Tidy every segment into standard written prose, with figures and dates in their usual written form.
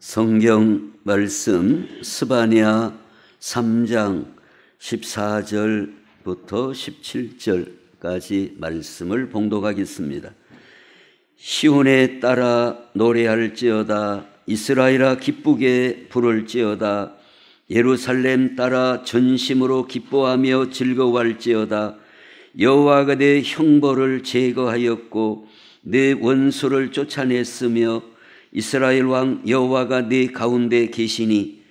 성경 말씀 스바냐 3장 14절부터 17절까지 말씀을 봉독하겠습니다. 시온에 따라 노래할지어다. 이스라엘아 기쁘게 부를지어다. 예루살렘 따라 전심으로 기뻐하며 즐거워할지어다. 여호와가 내 형벌을 제거하였고 내 원수를 쫓아냈으며 이스라엘 왕 여호와가 네 가운데 계시니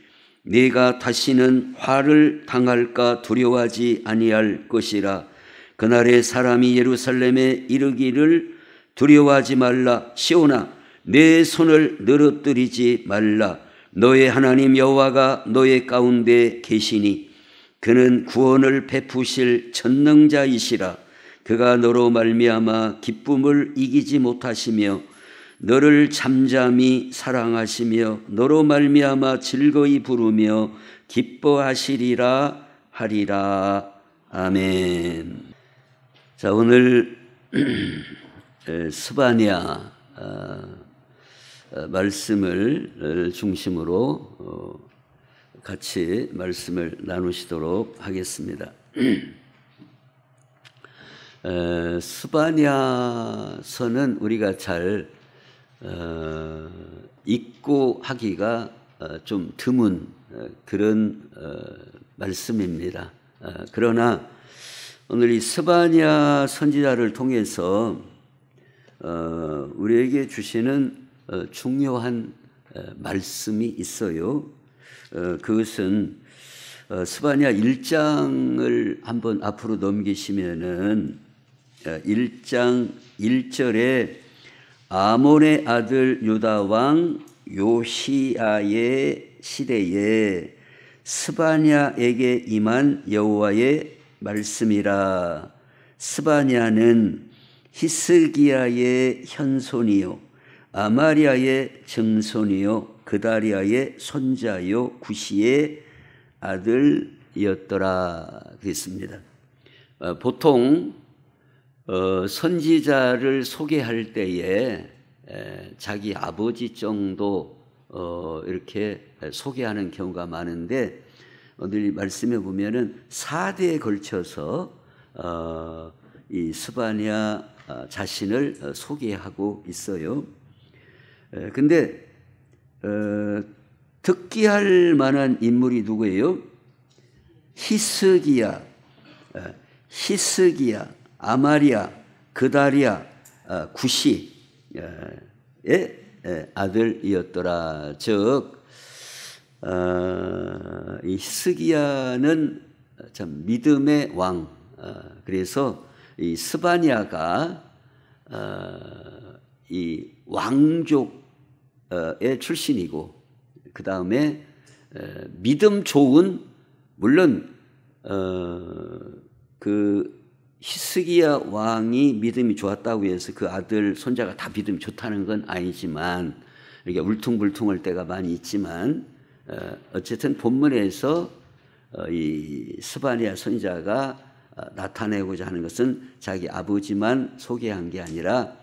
네가 다시는 화를 당할까 두려워하지 아니할 것이라. 그날에 사람이 예루살렘에 이르기를 두려워하지 말라. 시온아 내 손을 늘어뜨리지 말라. 너의 하나님 여호와가 너의 가운데 계시니 그는 구원을 베푸실 전능자이시라. 그가 너로 말미암아 기쁨을 이기지 못하시며 너를 잠잠히 사랑하시며 너로 말미암아 즐거이 부르며 기뻐하시리라 하리라. 아멘. 자, 오늘 스바냐 말씀을 중심으로 같이 말씀을 나누시도록 하겠습니다. 스바냐서는 우리가 잘 읽고 하기가 좀 드문 그런 말씀입니다. 그러나 오늘 이 스바냐 선지자를 통해서 우리에게 주시는 중요한 말씀이 있어요. 그것은 스바냐 1장을 한번 앞으로 넘기시면은 1장 1절에 아몬의 아들 유다 왕 요시야의 시대에 스바냐에게 임한 여호와의 말씀이라. 스바냐는 히스기야의 현손이요 아마리아의 증손이요 그다리아의 손자요 구시의 아들이었더라 그랬습니다. 보통 선지자를 소개할 때에 자기 아버지 정도 이렇게 소개하는 경우가 많은데 오늘 이 말씀에 보면은 4대에 걸쳐서 이 스바냐 자신을 소개하고 있어요. 근데 특기할 만한 인물이 누구예요? 히스기야, 아마리아, 그다리아, 구시의 아들이었더라. 즉 이 히스기야는 참 믿음의 왕. 그래서 이 스바냐가 이 왕족의 출신이고 그 다음에 믿음 좋은, 물론 그 히스기야 왕이 믿음이 좋았다고 해서 그 아들 손자가 다 믿음이 좋다는 건 아니지만 이게 울퉁불퉁할 때가 많이 있지만 어쨌든 본문에서 이 스바냐 선지자가 나타내고자 하는 것은 자기 아버지만 소개한 게 아니라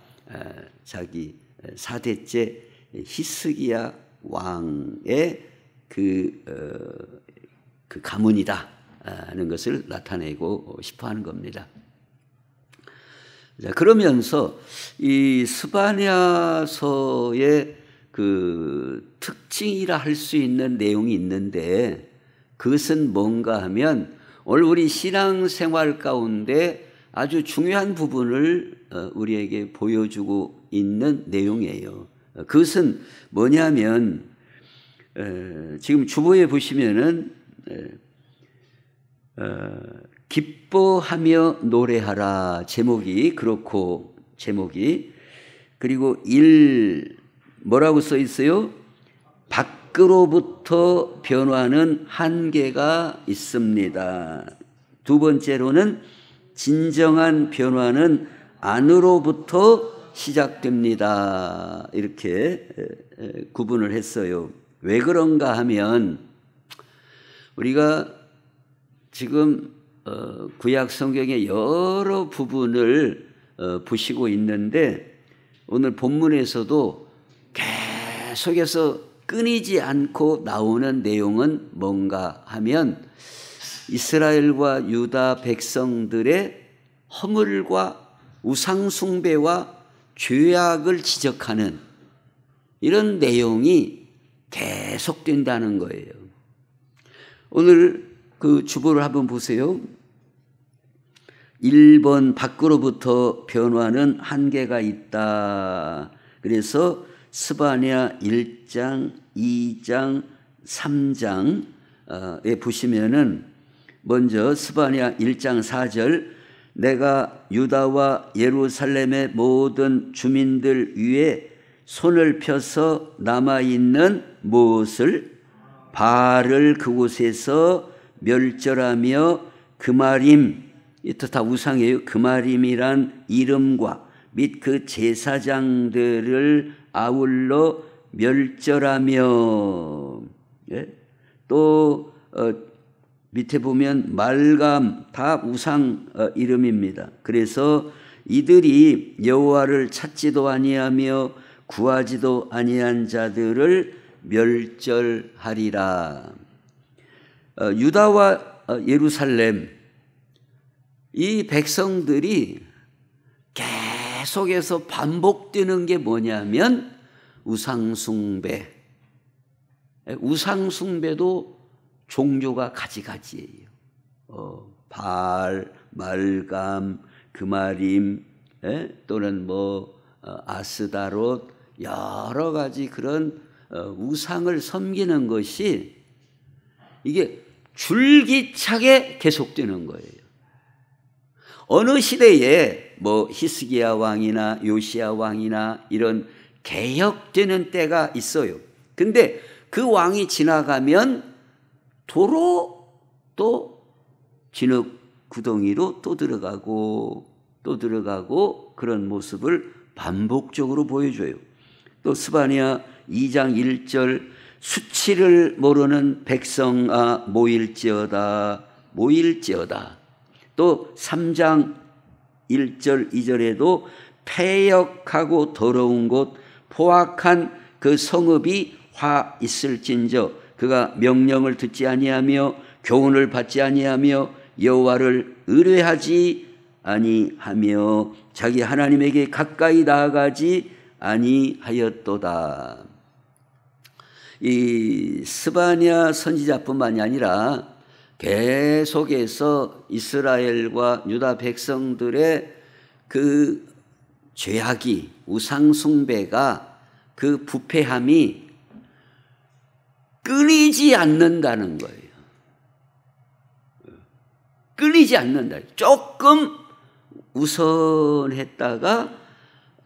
자기 4대째 히스기야 왕의 그 가문이다 하는 것을 나타내고 싶어하는 겁니다. 자, 그러면서 이 스바냐서의 그 특징이라 할 수 있는 내용이 있는데 그것은 뭔가 하면 오늘 우리 신앙생활 가운데 아주 중요한 부분을 우리에게 보여주고 있는 내용이에요. 그것은 뭐냐면 지금 주보에 보시면은 기뻐하며 노래하라 제목이 그렇고 그리고 뭐라고 써 있어요? 밖으로부터 변화는 한계가 있습니다. 두 번째로는 진정한 변화는 안으로부터 시작됩니다. 이렇게 구분을 했어요. 왜 그런가 하면 우리가 지금 구약 성경의 여러 부분을 보시고 있는데 오늘 본문에서도 계속해서 끊이지 않고 나오는 내용은 뭔가 하면 이스라엘과 유다 백성들의 허물과 우상숭배와 죄악을 지적하는 이런 내용이 계속된다는 거예요. 오늘 그 주보를 한번 보세요. 1번 밖으로부터 변화는 한계가 있다. 그래서 스바냐 1장, 2장, 3장에 보시면은 먼저 스바냐 1장 4절 내가 유다와 예루살렘의 모든 주민들 위에 손을 펴서 남아있는 무엇을 바알을 그곳에서 멸절하며 그마림, 이또 다 우상이에요. 그마림이란 이름과 및 그 제사장들을 아울러 멸절하며, 예? 또 밑에 보면 말감, 다 우상 이름입니다. 그래서 이들이 여호와를 찾지도 아니하며 구하지도 아니한 자들을 멸절하리라. 유다와 예루살렘, 이 백성들이 계속해서 반복되는 게 뭐냐면 우상숭배. 우상숭배도 종교가 가지가지예요. 바알, 말감, 그마림, 또는 아스다롯, 여러 가지 그런 우상을 섬기는 것이 이게 줄기차게 계속되는 거예요. 어느 시대에 히스기야 왕이나 요시야 왕이나 이런 개혁되는 때가 있어요. 근데 그 왕이 지나가면 도로 또 진흙 구덩이로 또 들어가고 그런 모습을 반복적으로 보여줘요. 또 스바냐 2장 1절 수치를 모르는 백성아 모일지어다. 또 3장 1절 2절에도 패역하고 더러운 곳 포악한 그 성읍이 화 있을진저 그가 명령을 듣지 아니하며 교훈을 받지 아니하며 여호와를 의뢰하지 아니하며 자기 하나님에게 가까이 나아가지 아니하였도다. 이 스바냐 선지자뿐만이 아니라 계속해서 이스라엘과 유다 백성들의 그 죄악이, 우상숭배가, 그 부패함이 끊이지 않는다는 거예요. 끊이지 않는다. 조금 우선했다가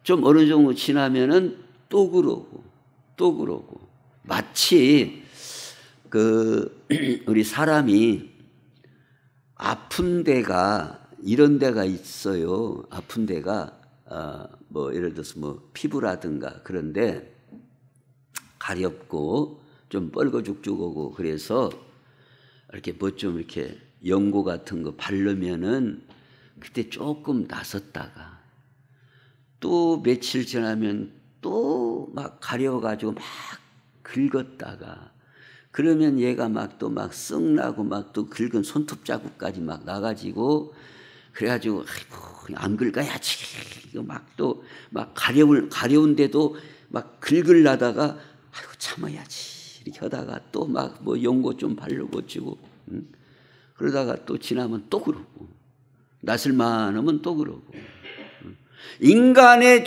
좀 어느 정도 지나면은 또 그러고 마치 우리 사람이 아픈 데가 이런 데가 있어요. 아픈 데가 예를 들어서 피부라든가 그런데 가렵고 좀 뻘거죽죽하고 그래서 이렇게 좀 이렇게 연고 같은 거 바르면은 그때 조금 나섰다가 또 며칠 지나면 또 막 가려가지고 막 긁었다가 그러면 얘가 또 썩나고 또 긁은 손톱 자국까지 막 나가지고 그래가지고 아이고 안 긁어야지 또 가려운데도 막 긁으려다가 아이고 참아야지 이렇게 하다가 또 연고 좀 바르고 주고 그러다가 또 지나면 또 그러고 나설만 하면 또 그러고 인간의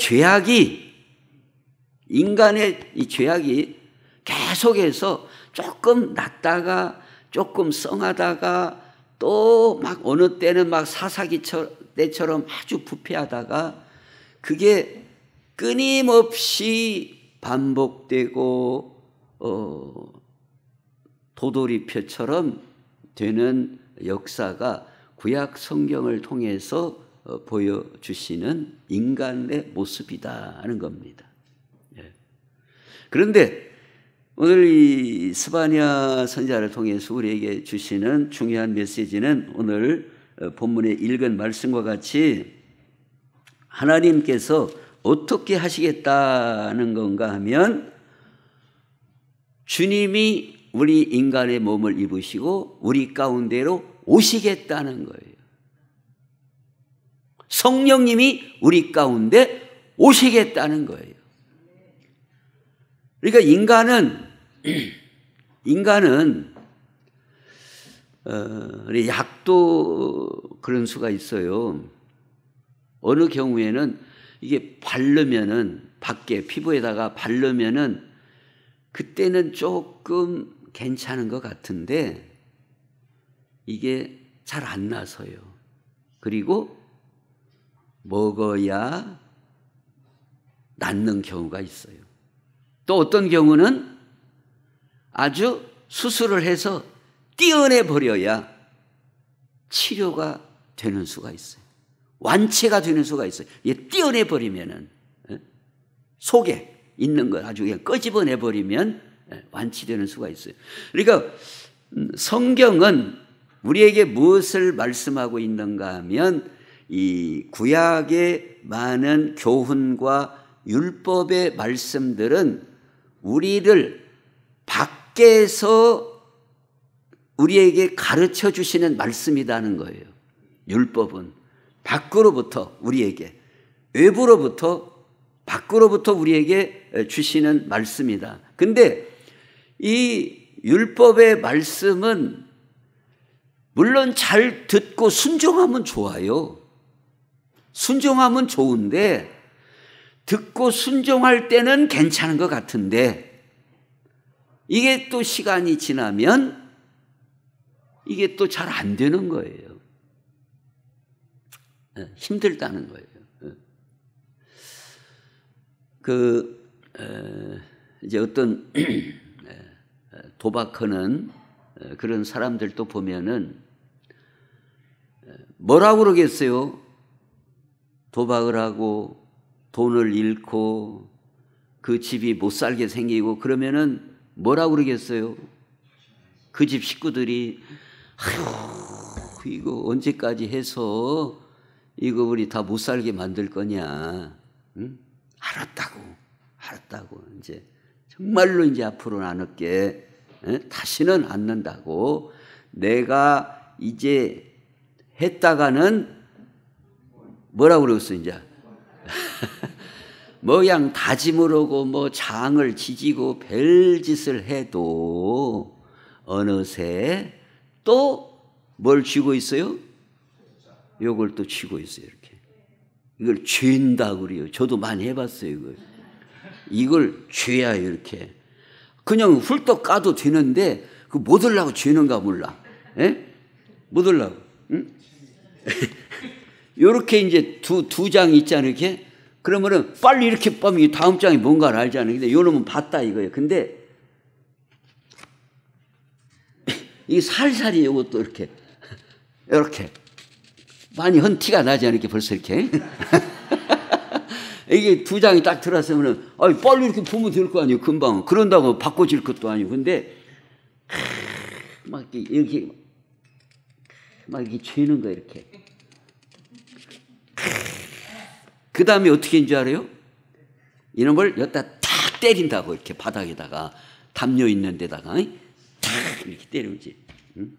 이 죄악이 계속해서 조금 낫다가 조금 썽하다가 또 어느 때는 사사기 때처럼 아주 부패하다가 그게 끊임없이 반복되고 도돌이표처럼 되는 역사가 구약 성경을 통해서 보여주시는 인간의 모습이다 하는 겁니다. 그런데 오늘 이 스바냐 선지자를 통해서 우리에게 주시는 중요한 메시지는 오늘 본문에 읽은 말씀과 같이 하나님께서 어떻게 하시겠다는 건가 하면 주님이 우리 인간의 몸을 입으시고 우리 가운데로 오시겠다는 거예요. 성령님이 우리 가운데 오시겠다는 거예요. 그러니까 인간은 약도 그런 수가 있어요. 어느 경우에는 이게 바르면은 밖에 피부에다가 바르면은 그때는 조금 괜찮은 것 같은데 이게 잘 안 나서요. 그리고 먹어야 낫는 경우가 있어요. 또 어떤 경우는 아주 수술을 해서 떼어내 버려야 치료가 되는 수가 있어요. 완치가 되는 수가 있어요. 이게 떼어내 버리면은 속에 있는 걸 아주 그냥 끄집어내 버리면 완치되는 수가 있어요. 그러니까 성경은 우리에게 무엇을 말씀하고 있는가 하면 이 구약의 많은 교훈과 율법의 말씀들은 우리를 밖에서 우리에게 가르쳐 주시는 말씀이라는 거예요. 율법은 밖으로부터 우리에게, 외부로부터 밖으로부터 우리에게 주시는 말씀이다. 근데 이 율법의 말씀은 물론 잘 듣고 순종하면 좋아요. 순종하면 좋은데 듣고 순종할 때는 괜찮은 것 같은데 이게 또 시간이 지나면 이게 또 잘 안 되는 거예요. 힘들다는 거예요. 이제 어떤 도박하는 그런 사람들도 보면은 뭐라고 그러겠어요? 도박을 하고 돈을 잃고 그 집이 못 살게 생기고 그러면은 뭐라고 그러겠어요? 그 집 식구들이 아휴 이거 언제까지 해서 이거 우리 다 못 살게 만들 거냐? 응? 알았다고 이제 정말로 이제 앞으로는 안 할게. 다시는 안 는다고. 내가 이제 했다가는 뭐라고 그랬어 이제. 뭐 그냥 다짐을 하고 뭐 장을 지지고 별짓을 해도 어느새 또 뭘 쥐고 있어요? 요걸 또 쥐고 있어요. 이렇게 이걸 쥔다고 그래요. 저도 많이 해봤어요. 이걸 쥐야 이렇게 그냥 훌떡 까도 되는데 그 못 하려고 쥐는가 몰라. 못 하려고. 응? 요렇게 이제 두 장 있잖아요. 이렇게 그러면은 빨리 이렇게 보면 다음 장이 뭔가를 알잖아요. 근데 요 놈은 봤다 이거예요. 근데 이게 살살이 이것도 이렇게 많이 헌 티가 나지 않을게 벌써 이렇게. 이게 두 장이 딱 들어왔으면은 빨리 이렇게 보면 될 거 아니에요. 금방. 그런다고 바꿔질 것도 아니고. 근데 막 이렇게 쥐는 거 이렇게. 그 다음에 어떻게 인지 알아요? 이놈을 여기다 탁 때린다고 이렇게 바닥에다가 담요 있는 데다가 탁 이렇게 때리지. 응?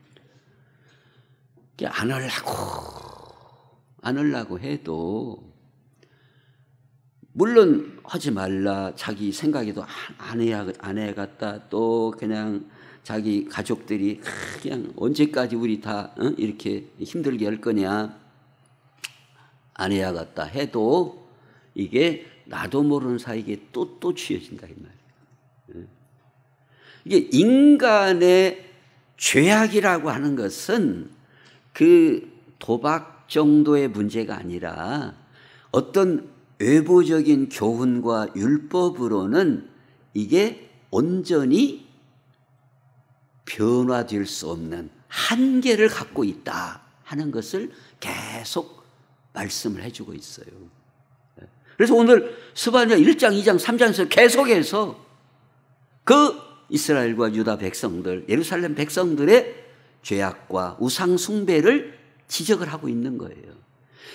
안 하려고 해도 물론 하지 말라 자기 생각에도 안 해야겠다. 또 그냥 자기 가족들이 그냥 언제까지 우리 다 이렇게 힘들게 할 거냐 안 해야겠다 해도 이게 나도 모르는 사이에 또 쥐어진다 이 말이에요. 이게 인간의 죄악이라고 하는 것은 그 도박 정도의 문제가 아니라 어떤 외부적인 교훈과 율법으로는 이게 온전히 변화될 수 없는 한계를 갖고 있다 하는 것을 계속 말씀을 해주고 있어요. 그래서 오늘 스바냐 1장, 2장, 3장에서 계속해서 그 이스라엘과 유다 백성들, 예루살렘 백성들의 죄악과 우상 숭배를 지적을 하고 있는 거예요.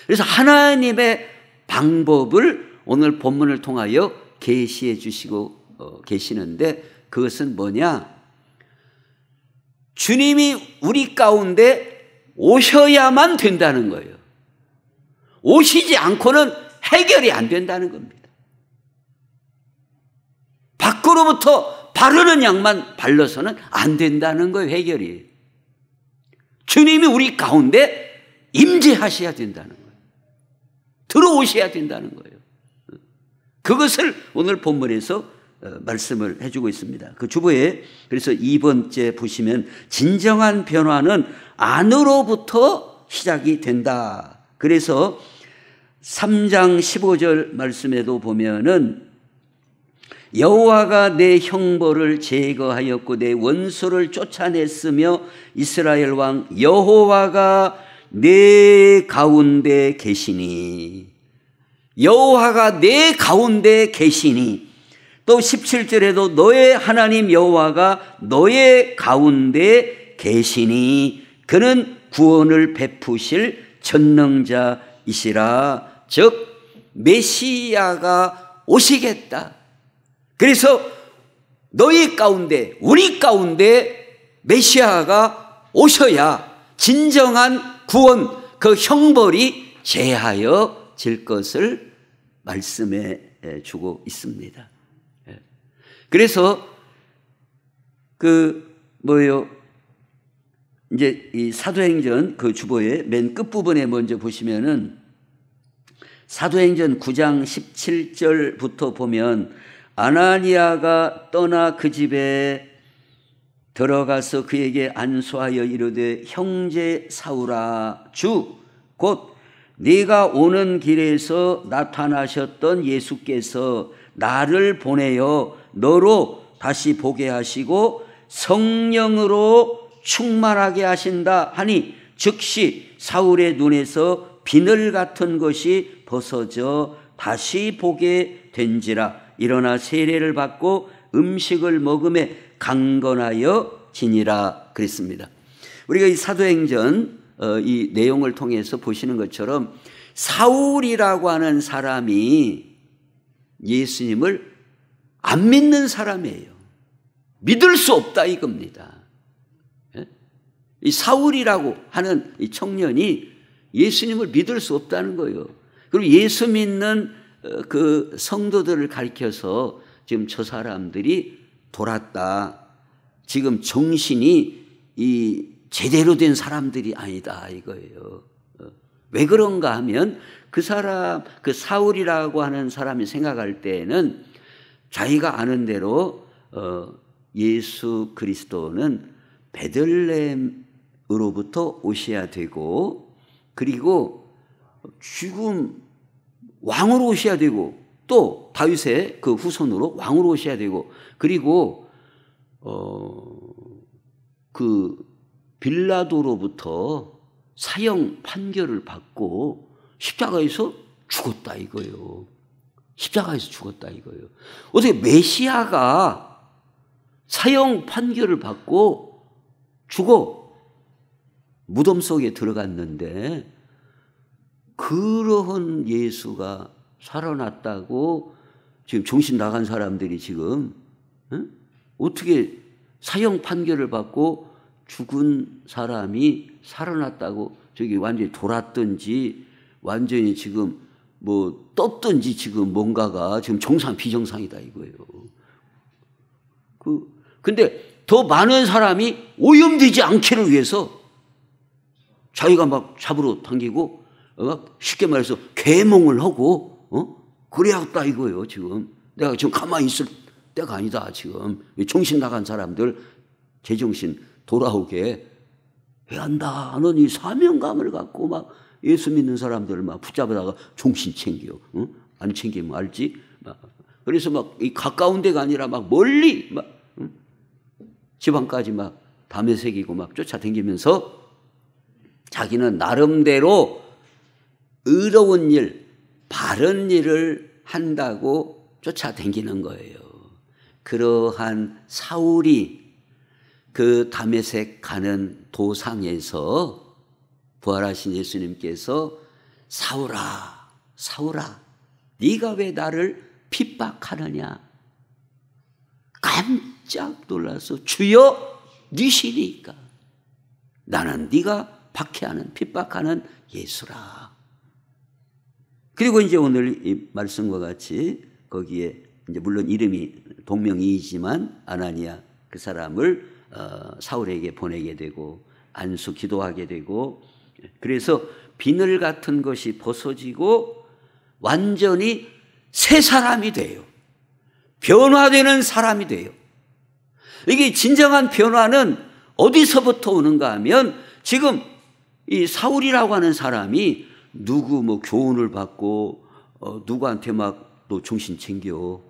그래서 하나님의 방법을 오늘 본문을 통하여 계시해 주시고 계시는데 그것은 뭐냐? 주님이 우리 가운데 오셔야만 된다는 거예요. 오시지 않고는 해결이 안 된다는 겁니다. 밖으로부터 바르는 양만 발라서는 안 된다는 거예요, 해결이. 주님이 우리 가운데 임재하셔야 된다는 거예요. 들어오셔야 된다는 거예요. 그것을 오늘 본문에서 말씀을 해주고 있습니다. 그 주보에 그래서 2번째 보시면 진정한 변화는 안으로부터 시작이 된다. 그래서 3장 15절 말씀에도 보면은 여호와가 내 형벌을 제거하였고 내 원수를 쫓아냈으며 이스라엘 왕 여호와가 내 가운데 계시니, 여호와가 내 가운데 계시니, 또 17절에도 너의 하나님 여호와가 너의 가운데 계시니 그는 구원을 베푸실 전능자이시라. 즉 메시아가 오시겠다. 그래서 너희 가운데, 우리 가운데 메시아가 오셔야 진정한 구원, 그 형벌이 제하여질 것을 말씀해 주고 있습니다. 그래서 이제 이 사도행전 그 주보의 맨 끝부분에 먼저 보시면은 사도행전 9장 17절부터 보면 아나니아가 떠나 그 집에 들어가서 그에게 안수하여 이르되 형제 사울아, 주 곧 네가 오는 길에서 나타나셨던 예수께서 나를 보내어 너로 다시 보게 하시고 성령으로 충만하게 하신다 하니 즉시 사울의 눈에서 비늘 같은 것이 벗어져 다시 보게 된지라. 일어나 세례를 받고 음식을 먹음에 강건하여 지니라 그랬습니다. 우리가 이 사도행전 이 내용을 통해서 보시는 것처럼 사울이라고 하는 사람이 예수님을 안 믿는 사람이에요. 믿을 수 없다 이겁니다. 이 사울이라고 하는 이 청년이 예수님을 믿을 수 없다는 거예요. 그리고 예수 믿는 그 성도들을 가리켜서 지금 저 사람들이 돌았다. 지금 정신이 이 제대로 된 사람들이 아니다 이거예요. 왜 그런가 하면 그 사람, 그 사울이라고 하는 사람이 생각할 때에는 자기가 아는 대로 예수 그리스도는 베들레헴으로부터 오셔야 되고, 그리고 지금 왕으로 오셔야 되고, 또 다윗의 그 후손으로 왕으로 오셔야 되고, 그리고 그 빌라도로부터 사형 판결을 받고 십자가에서 죽었다 이거예요. 십자가에서 죽었다 이거예요. 어떻게 메시아가 사형 판결을 받고 죽어 무덤 속에 들어갔는데 그러한 예수가 살아났다고 지금 정신 나간 사람들이 지금 어떻게 사형 판결을 받고 죽은 사람이 살아났다고 저기 완전히 돌았든지 완전히 지금 뭐 떴든지 지금 뭔가가 지금 정상 비정상이다 이거예요. 근데 더 많은 사람이 오염되지 않기를 위해서 자기가 막 잡으러 당기고 쉽게 말해서 계몽을 하고 그래야겠다 이거예요. 지금 내가 지금 가만히 있을 때가 아니다. 지금 정신 나간 사람들 제정신 돌아오게 해야 한다 하는 이 사명감을 갖고 막 예수 믿는 사람들을 막 붙잡아다가 정신 챙겨. 안 챙기면 알지? 그래서 막 이 가까운 데가 아니라 막 멀리 막 지방까지 막 담에 새기고 막 쫓아다니면서 자기는 나름대로 의로운 일, 바른 일을 한다고 쫓아다니는 거예요. 그러한 사울이 그 다메섹 가는 도상에서 부활하신 예수님께서 사울아, 사울아, 네가 왜 나를 핍박하느냐? 깜짝 놀라서 주여 니시니까 나는 네가 박해하는 핍박하는 예수라. 그리고 이제 오늘 이 말씀과 같이 거기에 이제 물론 이름이 동명이이지만 아나니아 그 사람을 사울에게 보내게 되고 안수 기도하게 되고, 그래서 비늘 같은 것이 벗어지고 완전히 새 사람이 돼요. 변화되는 사람이 돼요. 이게 진정한 변화는 어디서부터 오는가 하면 지금 이 사울이라고 하는 사람이 누구 뭐 교훈을 받고 누구한테 막 너 정신 챙겨,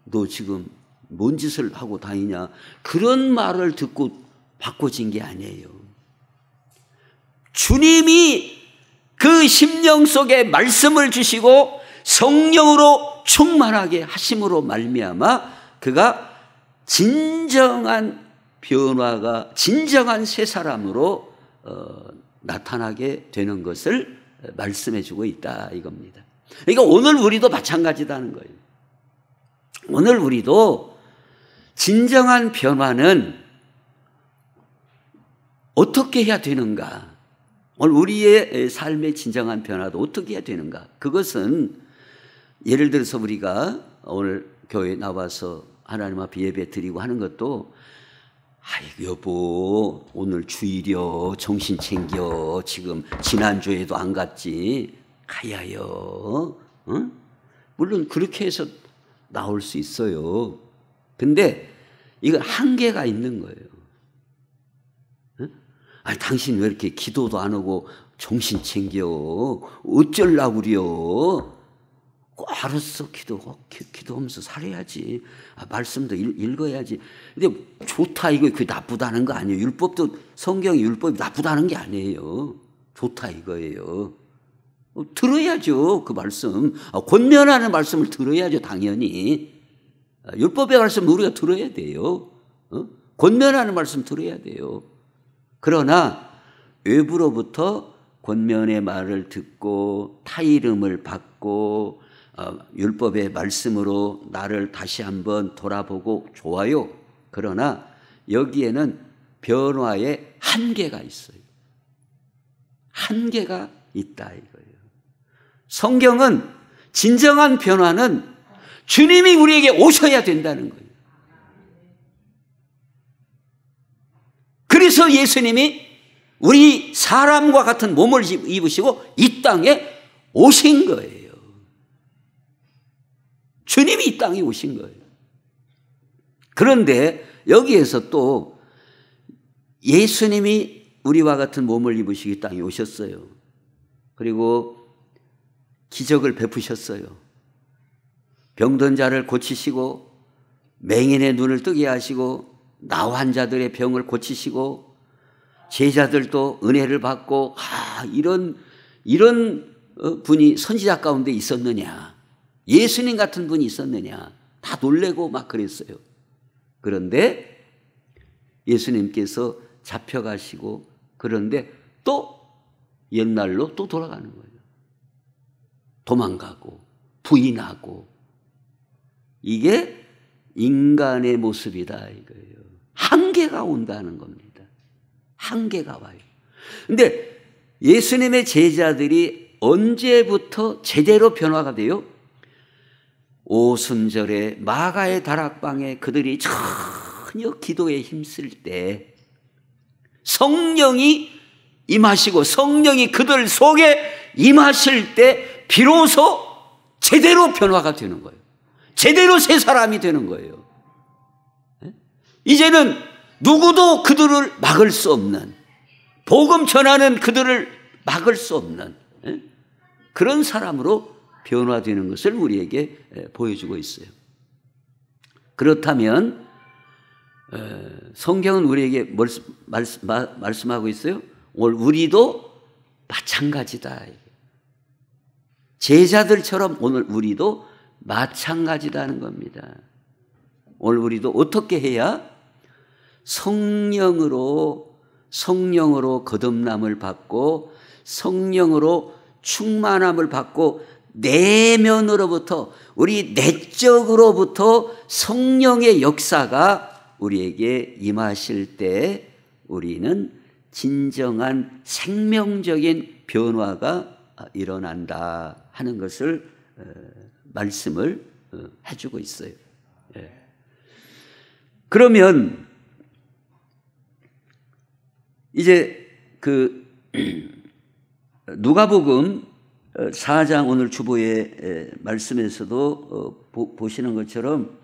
너 지금 뭔 짓을 하고 다니냐, 그런 말을 듣고 바꿔진 게 아니에요. 주님이 그 심령 속에 말씀을 주시고 성령으로 충만하게 하심으로 말미암아 그가 진정한 변화가, 진정한 새 사람으로 나타나게 되는 것을 말씀해 주고 있다 이겁니다. 그러니까 오늘 우리도 마찬가지다는 거예요. 오늘 우리도 진정한 변화는 어떻게 해야 되는가? 오늘 우리의 삶의 진정한 변화도 어떻게 해야 되는가? 그것은 예를 들어서 우리가 오늘 교회에 나와서 하나님 앞에 예배 드리고 하는 것도, 아이고 여보 오늘 주일이여 정신 챙겨, 지금 지난주에도 안 갔지, 가야요. 물론 그렇게 해서 나올 수 있어요. 근데 이건 한계가 있는 거예요. 아니 당신 왜 이렇게 기도도 안 하고 정신 챙겨, 어쩌려고 그래요? 알았어, 기도하면서 살아야지. 말씀도 읽어야지. 근데 좋다 이거 그 나쁘다는 거 아니에요. 율법도, 성경의 율법이 나쁘다는 게 아니에요. 좋다 이거예요. 들어야죠 그 말씀. 권면하는 말씀을 들어야죠 당연히. 율법의 말씀 우리가 들어야 돼요. 권면하는 말씀 들어야 돼요. 그러나 외부로부터 권면의 말을 듣고 타이름을 받고 율법의 말씀으로 나를 다시 한번 돌아보고 좋아요. 그러나 여기에는 변화의 한계가 있어요. 한계가 있다 이거예요. 성경은 진정한 변화는 주님이 우리에게 오셔야 된다는 거예요. 그래서 예수님이 우리 사람과 같은 몸을 입으시고 이 땅에 오신 거예요. 주님이 이 땅에 오신 거예요. 그런데 여기에서 또 예수님이 우리와 같은 몸을 입으시고 이 땅에 오셨어요. 그리고 기적을 베푸셨어요. 병든 자를 고치시고 맹인의 눈을 뜨게 하시고 나 환자들의 병을 고치시고 제자들도 은혜를 받고, 이런 분이 선지자 가운데 있었느냐, 예수님 같은 분이 있었느냐, 다 놀래고 막 그랬어요. 그런데 예수님께서 잡혀가시고, 그런데 또 옛날로 또 돌아가는 거예요. 도망가고 부인하고. 이게 인간의 모습이다 이거예요. 한계가 온다는 겁니다. 한계가 와요. 근데 예수님의 제자들이 언제부터 제대로 변화가 돼요? 오순절에 마가의 다락방에 그들이 전혀 기도에 힘쓸 때 성령이 임하시고 성령이 그들 속에 임하실 때 비로소 제대로 변화가 되는 거예요. 제대로 새 사람이 되는 거예요. 이제는 누구도 그들을 막을 수 없는, 복음 전하는 그들을 막을 수 없는 그런 사람으로 변화되는 것을 우리에게 보여주고 있어요. 그렇다면 성경은 우리에게 말씀하고 있어요. 오늘 우리도 마찬가지다. 제자들처럼 오늘 우리도 마찬가지다는 겁니다. 오늘 우리도 어떻게 해야 성령으로 거듭남을 받고 성령으로 충만함을 받고 내면으로부터, 우리 내적으로부터 성령의 역사가 우리에게 임하실 때 우리는 진정한 생명적인 변화가 일어난다 하는 것을 말씀을 해주고 있어요. 그러면 이제 그 누가복음 4장 오늘 주보의 말씀에서도 보시는 것처럼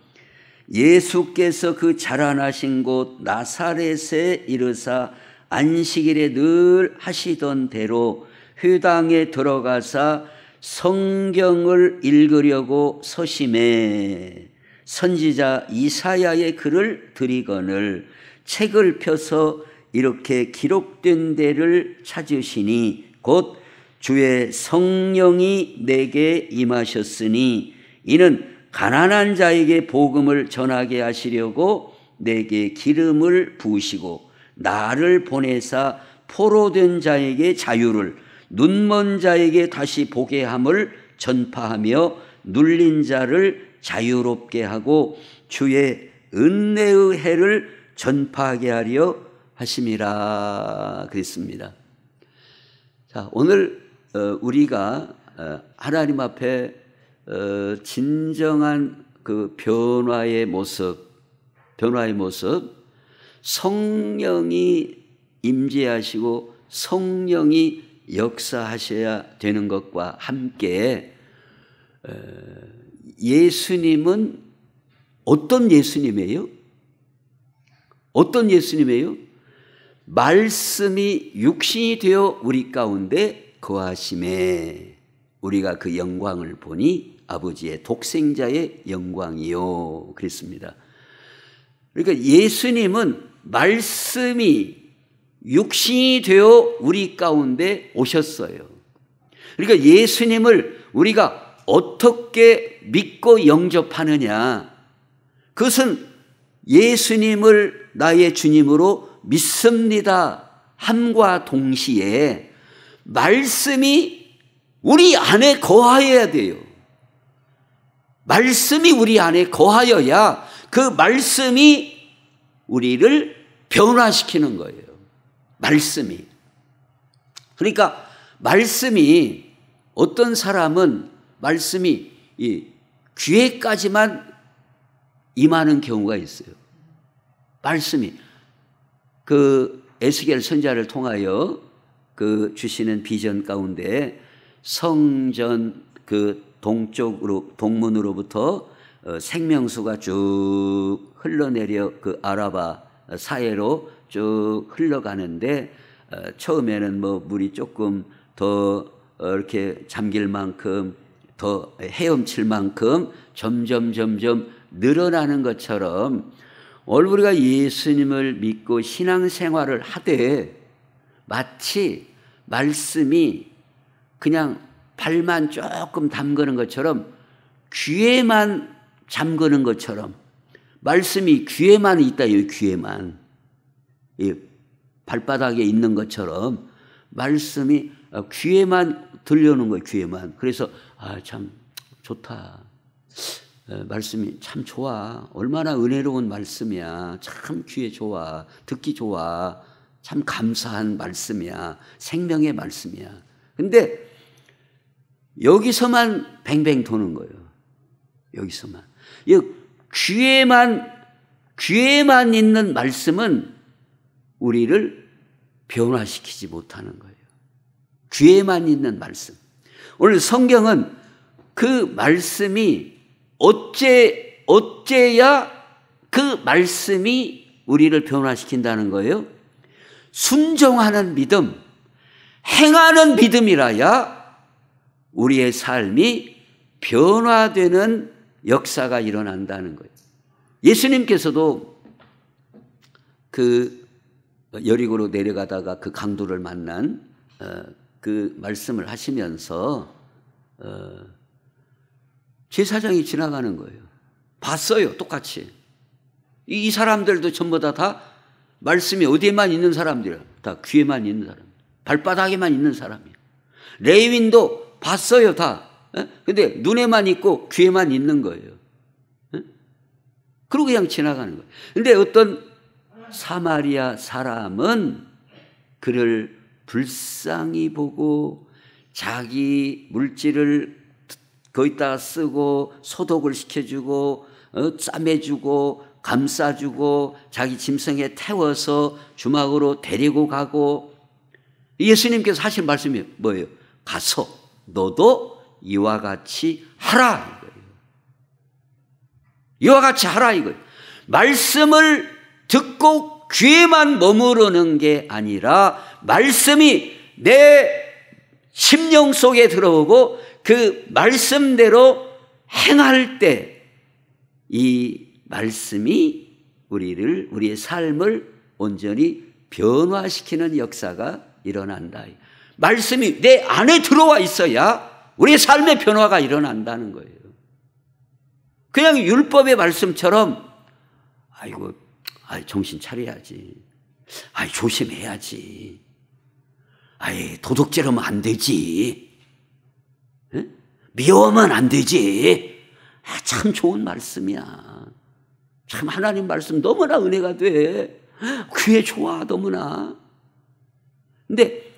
예수께서 그 자라나신 곳 나사렛에 이르사 안식일에 늘 하시던 대로 회당에 들어가사 성경을 읽으려고 서심해 선지자 이사야의 글을 들이거늘 책을 펴서 이렇게 기록된 데를 찾으시니 곧 주의 성령이 내게 임하셨으니 이는 가난한 자에게 복음을 전하게 하시려고 내게 기름을 부으시고 나를 보내사 포로된 자에게 자유를 눈먼 자에게 다시 보게 함을 전파하며 눌린 자를 자유롭게 하고 주의 은혜의 해를 전파하게 하려 하심이라 그랬습니다. 자, 오늘 우리가 하나님 앞에 진정한 그 변화의 모습, 성령이 임재하시고 성령이 역사하셔야 되는 것과 함께 예수님은 어떤 예수님이에요? 어떤 예수님이에요? 말씀이 육신이 되어 우리 가운데 거하심에 우리가 그 영광을 보니 아버지의 독생자의 영광이요 그랬습니다. 그러니까 예수님은 말씀이 육신이 되어 우리 가운데 오셨어요. 그러니까 예수님을 우리가 어떻게 믿고 영접하느냐, 그것은 예수님을 나의 주님으로 믿습니다 함과 동시에 말씀이 우리 안에 거하여야 돼요. 말씀이 우리 안에 거하여야 그 말씀이 우리를 변화시키는 거예요. 말씀이. 그러니까 말씀이, 어떤 사람은 말씀이 이 귀에까지만 임하는 경우가 있어요. 말씀이 그 에스겔 선지자를 통하여 그 주시는 비전 가운데 성전 그 동쪽으로 동문으로부터 생명수가 쭉 흘러내려 그 아라바 사해로 쭉 흘러가는데 처음에는 뭐 물이 조금 더 이렇게 잠길 만큼 더 헤엄칠 만큼 점점 늘어나는 것처럼 오늘 우리가 예수님을 믿고 신앙생활을 하되 마치 말씀이 그냥 발만 조금 담그는 것처럼, 귀에만 잠그는 것처럼, 말씀이 귀에만 있다, 여기 귀에만, 이 발바닥에 있는 것처럼 말씀이 귀에만 들려오는 거예요. 귀에만. 그래서 참 좋다, 말씀이 참 좋아, 얼마나 은혜로운 말씀이야, 참 귀에 좋아, 듣기 좋아, 참 감사한 말씀이야, 생명의 말씀이야. 근데 여기서만 뱅뱅 도는 거예요. 여기서만. 귀에만 있는 말씀은 우리를 변화시키지 못하는 거예요. 귀에만 있는 말씀. 오늘 성경은 그 말씀이 어째야 그 말씀이 우리를 변화시킨다는 거예요? 순종하는 믿음, 행하는 믿음이라야 우리의 삶이 변화되는 역사가 일어난다는 거예요. 예수님께서도 그 여리고로 내려가다가 그 강도를 만난 그 말씀을 하시면서 제사장이 지나가는 거예요. 봤어요, 똑같이. 이 사람들도 전부 다 말씀이 어디에만 있는 사람들이야. 다 귀에만 있는 사람, 발바닥에만 있는 사람이에요. 레위인도 봤어요, 다. 근데 눈에만 있고 귀에만 있는 거예요. 그러고 그냥 지나가는 거예요. 근데 어떤 사마리아 사람은 그를 불쌍히 보고 자기 물질을 거기다가 쓰고 소독을 시켜주고 싸매주고 감싸주고 자기 짐승에 태워서 주막으로 데리고 가고, 예수님께서 하신 말씀이 뭐예요? 가서 너도 이와 같이 하라 이거예요. 이와 같이 하라 이거예요. 말씀을 듣고 귀에만 머무르는 게 아니라 말씀이 내 심령 속에 들어오고 그 말씀대로 행할 때 이 말씀이 우리의 삶을 온전히 변화시키는 역사가 일어난다. 말씀이 내 안에 들어와 있어야 우리의 삶의 변화가 일어난다는 거예요. 그냥 율법의 말씀처럼 정신 차려야지, 조심해야지, 도둑질하면 안 되지, 미워하면 안 되지, 참 좋은 말씀이야. 참 하나님 말씀 너무나 은혜가 돼. 귀에 좋아 너무나. 근데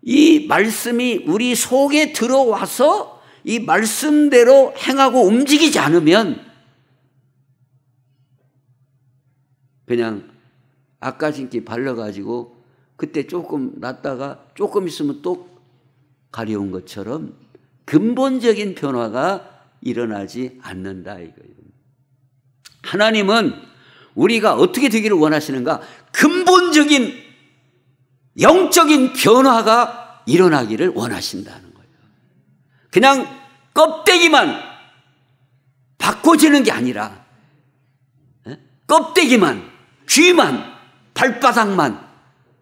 이 말씀이 우리 속에 들어와서 이 말씀대로 행하고 움직이지 않으면 그냥 앞가짐기 발라가지고 그때 조금 놨다가 조금 있으면 또 가려운 것처럼 근본적인 변화가 일어나지 않는다 이거예요. 하나님은 우리가 어떻게 되기를 원하시는가? 근본적인 영적인 변화가 일어나기를 원하신다는 거예요. 그냥 껍데기만 바꿔지는 게 아니라 껍데기만, 귀만, 발바닥만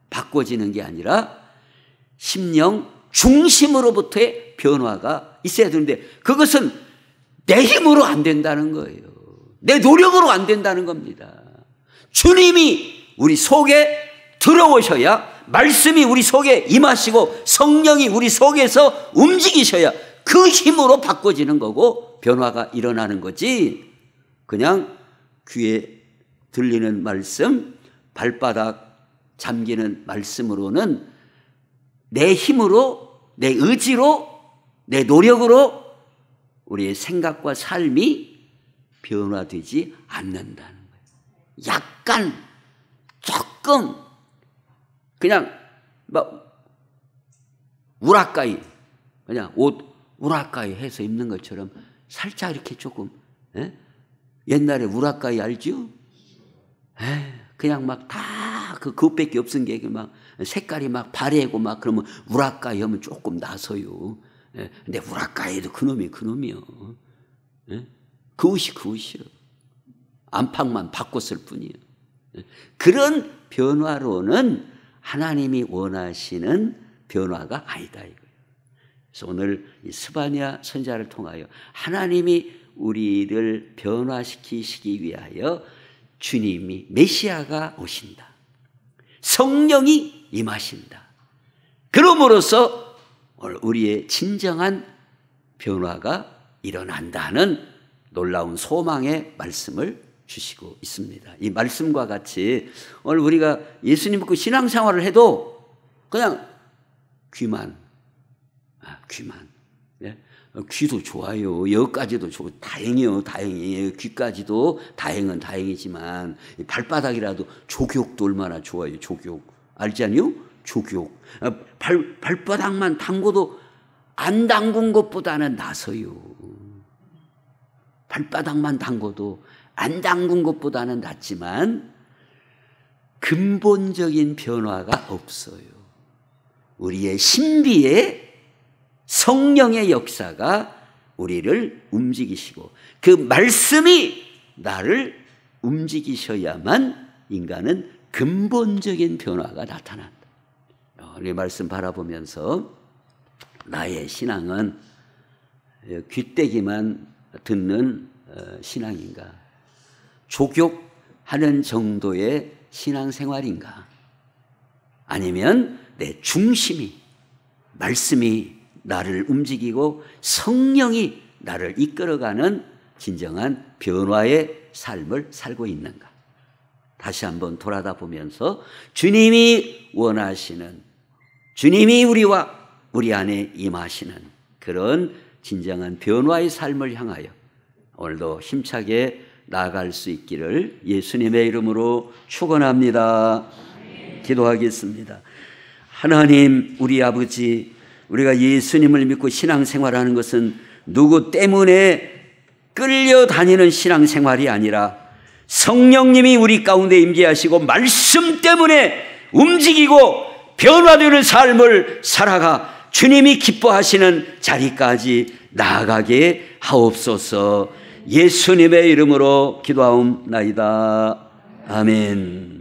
바꿔지는 게 아니라 심령 중심으로부터의 변화가 있어야 되는데 그것은 내 힘으로 안 된다는 거예요. 내 노력으로 안 된다는 겁니다. 주님이 우리 속에 들어오셔야, 말씀이 우리 속에 임하시고 성령이 우리 속에서 움직이셔야 그 힘으로 바꿔지는 거고 변화가 일어나는 거지, 그냥 귀에 들리는 말씀, 발바닥 잠기는 말씀으로는 내 힘으로, 내 의지로, 내 노력으로 우리의 생각과 삶이 변화되지 않는다는 거예요. 약간, 조금, 그냥 막 우라카이, 그냥 옷 우라카이 해서 입는 것처럼 살짝 이렇게 조금, 옛날에 우라카이 알죠? 그냥 막 다 그것밖에 없은 게 막 색깔이 막 바래고 막 그러면 우라카이 하면 조금 나서요. 근데 우라카이도 그놈이요. 그 옷이요. 안팎만 바꿨을 뿐이에요. 그런 변화로는 하나님이 원하시는 변화가 아니다 이거예요. 그래서 오늘 이 스바냐 선지자를 통하여 하나님이 우리를 변화시키시기 위하여 주님이 메시아가 오신다. 성령이 임하신다. 그럼으로써 우리의 진정한 변화가 일어난다는 놀라운 소망의 말씀을 주시고 있습니다. 이 말씀과 같이 오늘 우리가 예수님 믿고 신앙생활을 해도 그냥 귀만, 귀도 좋아요. 여기까지도 좋고 다행이요. 귀까지도 다행은 다행이지만 발바닥이라도 족욕도 얼마나 좋아요. 족욕 알잖아요. 족욕 발바닥만 담궈도 안 담근 것보다는 나서요. 발바닥만 담궈도 안 담근 것보다는 낫지만 근본적인 변화가 없어요. 우리의 신비의 성령의 역사가 우리를 움직이시고 그 말씀이 나를 움직이셔야만 인간은 근본적인 변화가 나타난다. 이 말씀 바라보면서 나의 신앙은 귀때기만 듣는 신앙인가? 족욕하는 정도의 신앙생활인가? 아니면 내 중심이, 말씀이 나를 움직이고 성령이 나를 이끌어가는 진정한 변화의 삶을 살고 있는가? 다시 한번 돌아다 보면서 주님이 원하시는, 주님이 우리 안에 임하시는 그런 진정한 변화의 삶을 향하여 오늘도 힘차게 나아갈 수 있기를 예수님의 이름으로 축원합니다. 기도하겠습니다. 하나님, 우리 아버지, 우리가 예수님을 믿고 신앙생활하는 것은 누구 때문에 끌려다니는 신앙생활이 아니라 성령님이 우리 가운데 임재하시고 말씀 때문에 움직이고 변화되는 삶을 살아가 주님이 기뻐하시는 자리까지 나아가게 하옵소서. 예수님의 이름으로 기도하옵나이다. 아멘.